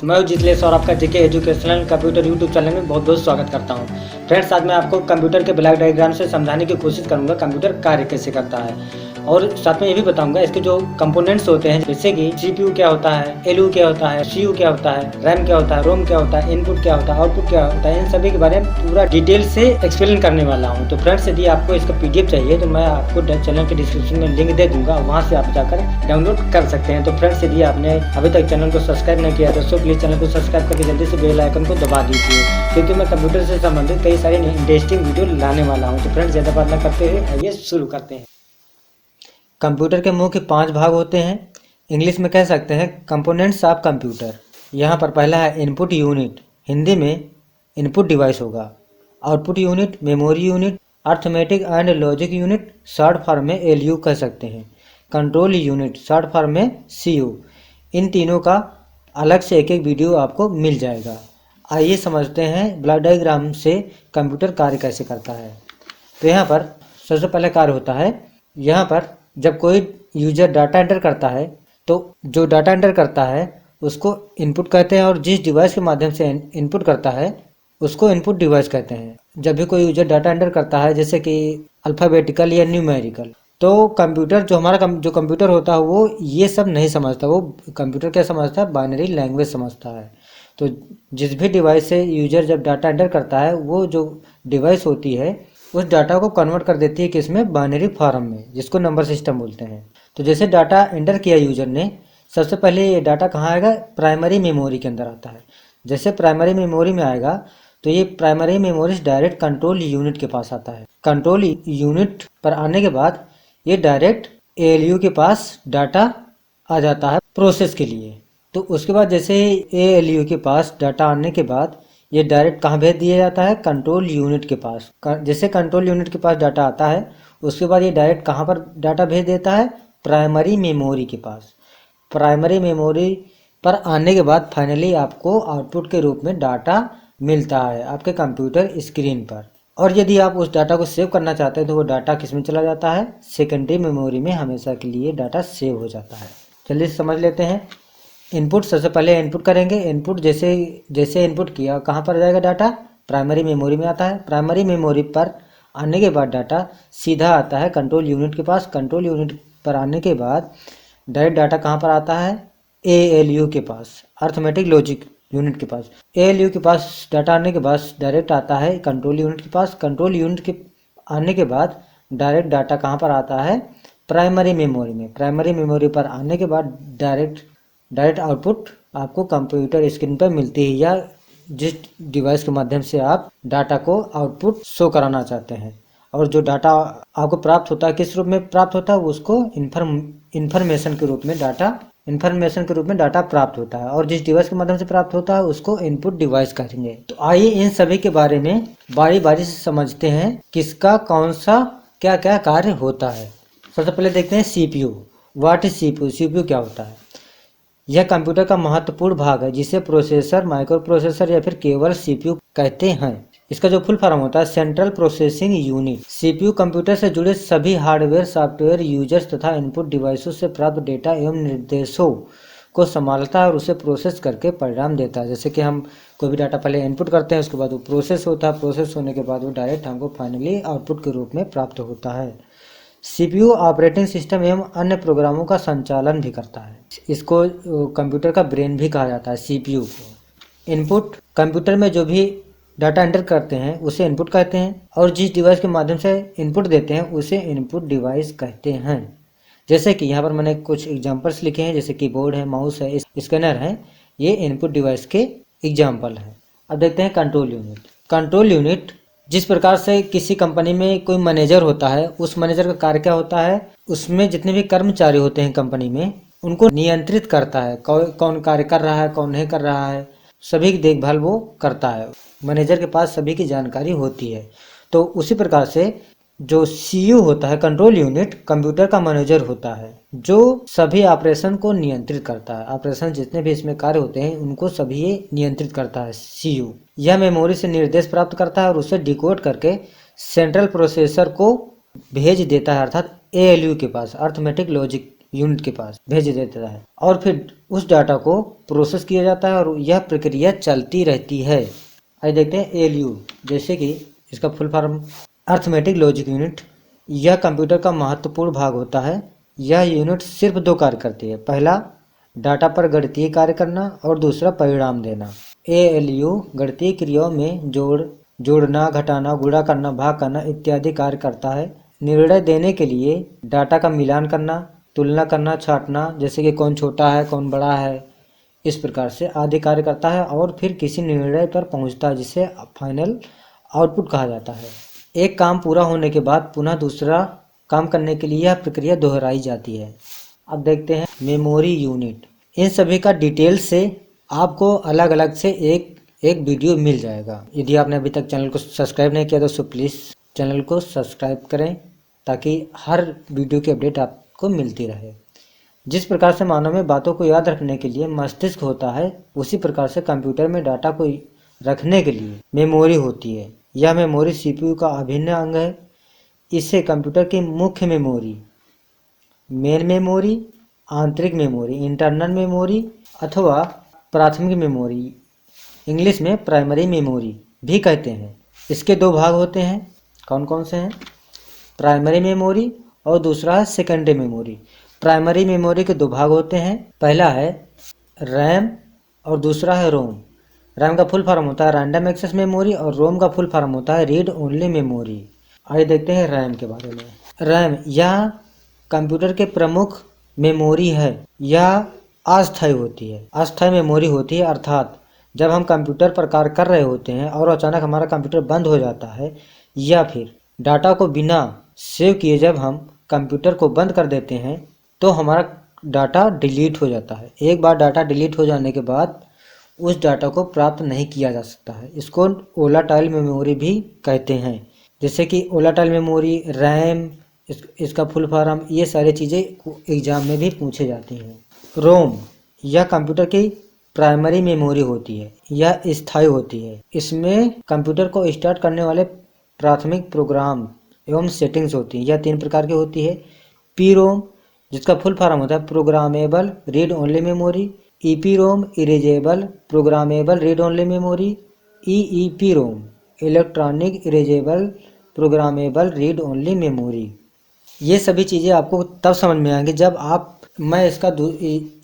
मैं जितलेश और आपका जेके एजुकेशनल कंप्यूटर यूट्यूब चैनल में बहुत बहुत स्वागत करता हूं। फ्रेंड्स, आज मैं आपको कंप्यूटर के ब्लॉक डायग्राम से समझाने की कोशिश करूंगा कंप्यूटर कार्य कैसे करता है, और साथ में ये भी बताऊंगा इसके जो कंपोनेंट्स होते हैं, जैसे कि सीपीयू क्या होता है, एलयू क्या होता है, सीयू क्या होता है, रैम क्या होता है, रोम क्या होता है, इनपुट क्या होता है, आउटपुट क्या होता है, इन सभी के बारे में पूरा डिटेल से एक्सप्लेन करने वाला हूँ। तो फ्रेंड्स, यदि आपको इसका पीडीएफ चाहिए तो मैं आपको चैनल के डिस्क्रिप्शन में लिंक दे दूंगा, वहाँ से आप जाकर डाउनलोड कर सकते हैं। तो फ्रेंड्स, यदि आपने अभी तक चैनल को सब्सक्राइब नहीं किया तो प्लीज चैनल को सब्सक्राइब करके जल्दी से बेल आइकन को दबा दीजिए, क्योंकि मैं कंप्यूटर से संबंधित कई सारी इंटरेस्टिंग वीडियो लाने वाला हूँ। तो फ्रेंड्स, ज़्यादा बात न करते हुए आइए शुरू करते हैं। कंप्यूटर के मुख्य 5 भाग होते हैं। इंग्लिश में कह सकते हैं कंपोनेंट्स ऑफ कंप्यूटर। यहाँ पर पहला है इनपुट यूनिट, हिंदी में इनपुट डिवाइस होगा। Output unit, memory unit, arithmetic and logic unit, short form में एलयू कह सकते हैं। कंट्रोल यूनिट, शॉर्ट फॉर्म में सीयू। इन तीनों का अलग से एक एक वीडियो आपको मिल जाएगा। आइए समझते हैं ब्लॉक डायग्राम से कंप्यूटर कार्य कैसे करता है। तो यहाँ पर सबसे पहले कार्य होता है, यहाँ पर जब कोई यूजर डाटा एंटर करता है तो जो डाटा एंटर करता है उसको इनपुट कहते हैं, और जिस डिवाइस के माध्यम से इनपुट करता है उसको इनपुट डिवाइस कहते हैं। जब भी कोई यूजर डाटा एंटर करता है, जैसे कि अल्फ़ाबेटिकल या न्यूमेरिकल, तो कंप्यूटर जो हमारा जो कंप्यूटर होता है वो ये सब नहीं समझता। वो कंप्यूटर क्या समझता है? बाइनरी लैंग्वेज समझता है। तो जिस भी डिवाइस से यूजर जब डाटा एंटर करता है, वो जो डिवाइस होती है उस डाटा को कन्वर्ट कर देती है किसमें? बाइनरी फॉर्म में, जिसको नंबर सिस्टम बोलते हैं। तो जैसे डाटा एंटर किया यूजर ने, सबसे पहले ये डाटा कहाँ आएगा? प्राइमरी मेमोरी के अंदर आता है। जैसे प्राइमरी मेमोरी में आएगा तो ये primary memory direct control unit के पास आता है। कंट्रोल यूनिट पर आने के बाद ये डायरेक्ट एएलयू के पास डाटा आ जाता है प्रोसेस के लिए। तो उसके बाद जैसे एएलयू के पास डाटा आने के बाद ये डायरेक्ट कहाँ भेज दिया जाता है? कंट्रोल यूनिट के पास। जैसे कंट्रोल यूनिट के पास डाटा आता है, उसके बाद ये डायरेक्ट कहाँ पर डाटा भेज देता है? प्राइमरी मेमोरी के पास। प्राइमरी मेमोरी पर आने के बाद फाइनली आपको आउटपुट के रूप में डाटा मिलता है आपके कंप्यूटर स्क्रीन पर। और यदि आप उस डाटा को सेव करना चाहते हैं तो वो डाटा किस में चला जाता है? सेकेंडरी मेमोरी में हमेशा के लिए डाटा सेव हो जाता है। चलिए समझ लेते हैं। इनपुट, सबसे पहले इनपुट करेंगे। इनपुट जैसे इनपुट किया, कहाँ पर जाएगा डाटा? प्राइमरी मेमोरी में आता है। प्राइमरी मेमोरी पर आने के बाद डाटा सीधा आता है कंट्रोल यूनिट के पास। कंट्रोल यूनिट पर आने के बाद डायरेक्ट डाटा कहाँ पर आता है? एएलयू के पास, अर्थमेटिक लॉजिक यूनिट के पास। एएलयू के पास डाटा आने के बाद डायरेक्ट आता है कंट्रोल यूनिट के पास। कंट्रोल यूनिट के आने के बाद डायरेक्ट डाटा कहाँ पर आता है? प्राइमरी मेमोरी में। प्राइमरी मेमोरी पर आने के बाद डायरेक्ट आउटपुट आपको कंप्यूटर स्क्रीन पर मिलती है, या जिस डिवाइस के माध्यम से आप डाटा को आउटपुट शो कराना चाहते हैं। और जो डाटा आपको प्राप्त होता है, किस रूप में प्राप्त होता है? उसको इन्फॉर्मेशन के रूप में डाटा प्राप्त होता है, और जिस डिवाइस के माध्यम से प्राप्त होता है उसको इनपुट डिवाइस कहेंगे। तो आइए इन सभी के बारे में बारी बारी से समझते हैं, किसका कौन सा क्या क्या कार्य होता है। सबसे पहले देखते हैं CPU. What is CPU? CPU क्या होता है? यह कंप्यूटर का महत्वपूर्ण भाग है, जिसे प्रोसेसर, माइक्रो प्रोसेसर या फिर केवल सीपीयू कहते हैं। इसका जो फुल फॉर्म होता है, central processing unit. CPU computer से जुड़े सभी हार्डवेयर, सॉफ्टवेयर, यूजर्स तथा इनपुट डिवाइसों से प्राप्त डेटा एवं निर्देशों को संभालता है और उसे प्रोसेस करके परिणाम देता है। जैसे कि हम कोई भी डाटा पहले इनपुट करते हैं, उसके बाद वो प्रोसेस होता है। प्रोसेस होने के बाद वो डायरेक्ट हमको फाइनली आउटपुट के रूप में प्राप्त होता है। सीपीयू ऑपरेटिंग सिस्टम एवं अन्य प्रोग्रामों का संचालन भी करता है। इसको कंप्यूटर का ब्रेन भी कहा जाता है, सीपीयू को। इनपुट, कंप्यूटर में जो भी डाटा एंटर करते हैं उसे इनपुट कहते हैं, और जिस डिवाइस के माध्यम से इनपुट देते हैं उसे इनपुट डिवाइस कहते हैं। जैसे कि यहाँ पर मैंने कुछ एग्जांपल्स लिखे हैं, जैसे कीबोर्ड है, माउस है, स्कैनर है, ये इनपुट डिवाइस के एग्जाम्पल हैं। अब देखते हैं कंट्रोल यूनिट। कंट्रोल यूनिट, जिस प्रकार से किसी कंपनी में कोई मैनेजर होता है, उस मैनेजर का कार्य क्या होता है? उसमें जितने भी कर्मचारी होते हैं कंपनी में, उनको नियंत्रित करता है। कौन कार्य कर रहा है, कौन नहीं कर रहा है, सभी की देखभाल वो करता है। मैनेजर के पास सभी की जानकारी होती है। तो उसी प्रकार से जो सीयू होता है, कंट्रोल यूनिट, कंप्यूटर का मैनेजर होता है, जो सभी ऑपरेशन को नियंत्रित करता है। ऑपरेशन जितने भी इसमें कार्य होते हैं उनको सभी ये नियंत्रित करता है, सीयू। यह मेमोरी से निर्देश प्राप्त करता है और उसे डिकोड करके सेंट्रल प्रोसेसर को भेज देता है, अर्थात एएलयू के पास, अर्थमेटिक लॉजिक यूनिट के पास भेज देता है और फिर उस डाटा को प्रोसेस किया जाता है और यह प्रक्रिया चलती रहती है। आइए देखते हैं ALU, जैसे कि इसका full form arithmetic logic unit. यह कंप्यूटर का महत्वपूर्ण भाग होता है। यह यूनिट सिर्फ 2 कार्य करती है, पहला डाटा पर गणितीय कार्य करना और दूसरा परिणाम देना। ALU गणितीय क्रियाओं में जोड़ना, घटाना, गुणा करना, भाग करना इत्यादि कार्य करता है। निर्णय देने के लिए डाटा का मिलान करना, तुलना करना, छांटना, जैसे कि कौन छोटा है कौन बड़ा है, इस प्रकार से आदि कार्य करता है और फिर किसी निर्णय पर पहुंचता है जिसे फाइनल आउटपुट कहा जाता है। एक काम पूरा होने के बाद पुनः दूसरा काम करने के लिए यह प्रक्रिया दोहराई जाती है। अब देखते हैं मेमोरी यूनिट। इन सभी का डिटेल से आपको अलग अलग से एक वीडियो मिल जाएगा। यदि आपने अभी तक चैनल को सब्सक्राइब नहीं किया तो प्लीज़ चैनल को सब्सक्राइब करें ताकि हर वीडियो की अपडेट आपको मिलती रहे। जिस प्रकार से मानव में बातों को याद रखने के लिए मस्तिष्क होता है, उसी प्रकार से कंप्यूटर में डाटा को रखने के लिए मेमोरी होती है। यह मेमोरी CPU का अभिन्न अंग है। इसे कंप्यूटर की मुख्य मेमोरी, मेन मेमोरी, आंतरिक मेमोरी, इंटरनल मेमोरी अथवा प्राथमिक मेमोरी, इंग्लिश में प्राइमरी मेमोरी भी कहते हैं। इसके 2 भाग होते हैं, कौन कौन से हैं? प्राइमरी मेमोरी और दूसरा है सेकेंडरी मेमोरी। प्राइमरी मेमोरी के 2 भाग होते हैं, पहला है रैम और दूसरा है रोम। रैम का फुल फॉर्म होता है रैंडम एक्सेस मेमोरी और रोम का फुल फॉर्म होता है रीड ओनली मेमोरी। आइए देखते हैं रैम के बारे में। रैम यह कंप्यूटर के प्रमुख मेमोरी है। यह अस्थायी होती है, अस्थायी मेमोरी होती है, अर्थात जब हम कंप्यूटर पर कार्य कर रहे होते हैं और अचानक हमारा कंप्यूटर बंद हो जाता है या फिर डाटा को बिना सेव किए जब हम कंप्यूटर को बंद कर देते हैं तो हमारा डाटा डिलीट हो जाता है। एक बार डाटा डिलीट हो जाने के बाद उस डाटा को प्राप्त नहीं किया जा सकता है। इसको वोलाटाइल मेमोरी भी कहते हैं, जैसे कि वोलाटाइल मेमोरी, रैम, इसका फुल फॉर्म, ये सारी चीज़ें एग्जाम में भी पूछे जाती हैं। रोम यह कंप्यूटर की प्राइमरी मेमोरी होती है। यह स्थायी होती है। इसमें कंप्यूटर को स्टार्ट करने वाले प्राथमिक प्रोग्राम एवं सेटिंग्स होती हैं। यह 3 प्रकार की होती है। PROM जिसका फुल फॉर्म होता है programmable read only memory, EPROM erasable programmable read only memory, EEPROM electronic erasable programmable read only memory. ये सभी चीज़ें आपको तब समझ में आएंगी जब मैं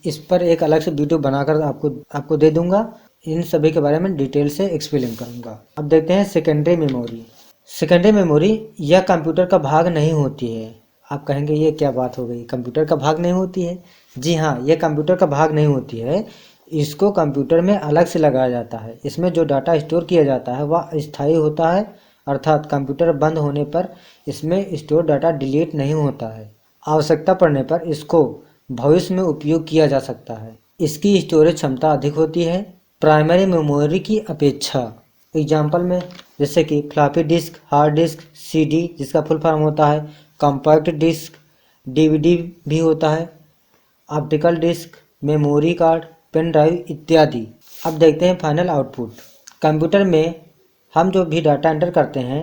इस पर एक अलग से वीडियो बनाकर आपको दे दूंगा। इन सभी के बारे में डिटेल से एक्सप्लेन करूंगा। अब देखते हैं सेकेंडरी मेमोरी। सेकेंडरी मेमोरी यह कंप्यूटर का भाग नहीं होती है। आप कहेंगे ये क्या बात हो गई, कंप्यूटर का भाग नहीं होती है? जी हाँ, यह कंप्यूटर का भाग नहीं होती है। इसको कंप्यूटर में अलग से लगाया जाता है। इसमें जो डाटा स्टोर किया जाता है वह स्थायी होता है, अर्थात कंप्यूटर बंद होने पर इसमें स्टोर डाटा डिलीट नहीं होता है। आवश्यकता पड़ने पर इसको भविष्य में उपयोग किया जा सकता है। इसकी स्टोरेज क्षमता अधिक होती है प्राइमरी मेमोरी की अपेक्षा। एग्जाम्पल में जैसे कि floppy disk, hard disk, CD जिसका फुल फॉर्म होता है कॉम्पैक्ट डिस्क, DVD भी होता है, optical disk, memory card, pen drive इत्यादि। अब देखते हैं फाइनल आउटपुट। कंप्यूटर में हम जो भी डाटा एंटर करते हैं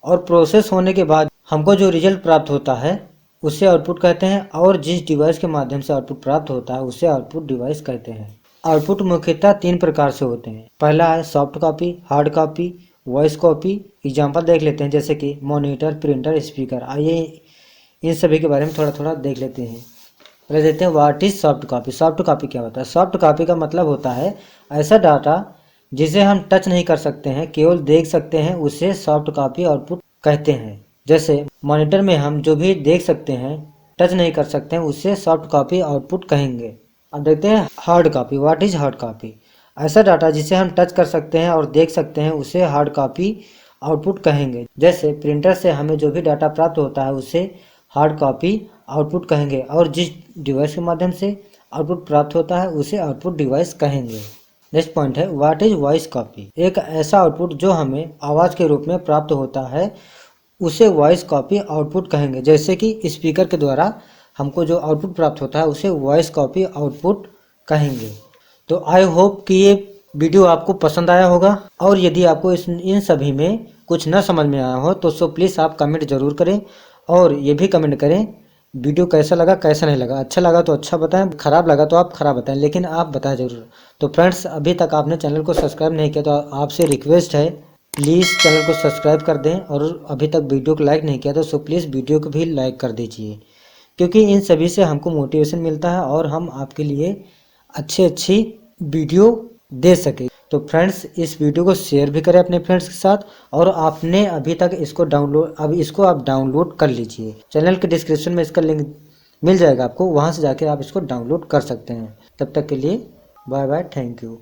और प्रोसेस होने के बाद हमको जो रिजल्ट प्राप्त होता है उसे आउटपुट कहते हैं, और जिस डिवाइस के माध्यम से आउटपुट प्राप्त होता है उसे आउटपुट डिवाइस कहते हैं। आउटपुट मुख्यतः 3 प्रकार से होते हैं। पहला है soft copy, hard copy, voice copy. Example देख लेते हैं, जैसे कि मॉनिटर, प्रिंटर, स्पीकर। आइए इन सभी के बारे में थोड़ा थोड़ा देख लेते हैं। पहले देखते हैं what is soft copy. Soft copy क्या होता है? सॉफ्ट कॉपी का मतलब होता है ऐसा डाटा जिसे हम टच नहीं कर सकते हैं, केवल देख सकते हैं, उसे सॉफ्ट कॉपी आउटपुट कहते हैं। जैसे मॉनिटर में हम जो भी देख सकते हैं, टच नहीं कर सकते हैं, उसे सॉफ्ट कॉपी आउटपुट कहेंगे। अब देखते हैं hard copy. What is hard copy? ऐसा डाटा जिसे हम टच कर सकते हैं और देख सकते हैं, उसे हार्ड कॉपी आउटपुट कहेंगे। जैसे प्रिंटर से हमें जो भी डाटा प्राप्त होता है उसे हार्ड कॉपी आउटपुट कहेंगे, और जिस डिवाइस के माध्यम से आउटपुट प्राप्त होता है उसे आउटपुट डिवाइस कहेंगे। नेक्स्ट पॉइंट है व्हाट इज वॉइस कॉपी। एक ऐसा आउटपुट जो हमें आवाज़ के रूप में प्राप्त होता है उसे वॉइस कॉपी आउटपुट कहेंगे। जैसे कि स्पीकर के द्वारा हमको जो आउटपुट प्राप्त होता है उसे वॉइस कॉपी आउटपुट कहेंगे। तो आई होप कि ये वीडियो आपको पसंद आया होगा, और यदि आपको इन सभी में कुछ न समझ में आया हो तो प्लीज़ आप कमेंट ज़रूर करें, और ये भी कमेंट करें वीडियो कैसा लगा कैसा नहीं लगा, अच्छा लगा तो अच्छा बताएं, खराब लगा तो आप खराब बताएं, लेकिन आप बताएं जरूर। तो फ्रेंड्स अभी तक आपने चैनल को सब्सक्राइब नहीं किया तो आपसे रिक्वेस्ट है, प्लीज़ चैनल को सब्सक्राइब कर दें। और अभी तक वीडियो को लाइक नहीं किया तो सो प्लीज़ वीडियो को भी लाइक कर दीजिए, क्योंकि इन सभी से हमको मोटिवेशन मिलता है और हम आपके लिए अच्छी वीडियो दे सके। तो फ्रेंड्स इस वीडियो को शेयर भी करें अपने फ्रेंड्स के साथ, और आपने अभी तक इसको डाउनलोड, अब इसको आप डाउनलोड कर लीजिए। चैनल के डिस्क्रिप्शन में इसका लिंक मिल जाएगा आपको, वहाँ से जाके आप इसको डाउनलोड कर सकते हैं। तब तक के लिए बाय बाय, थैंक यू।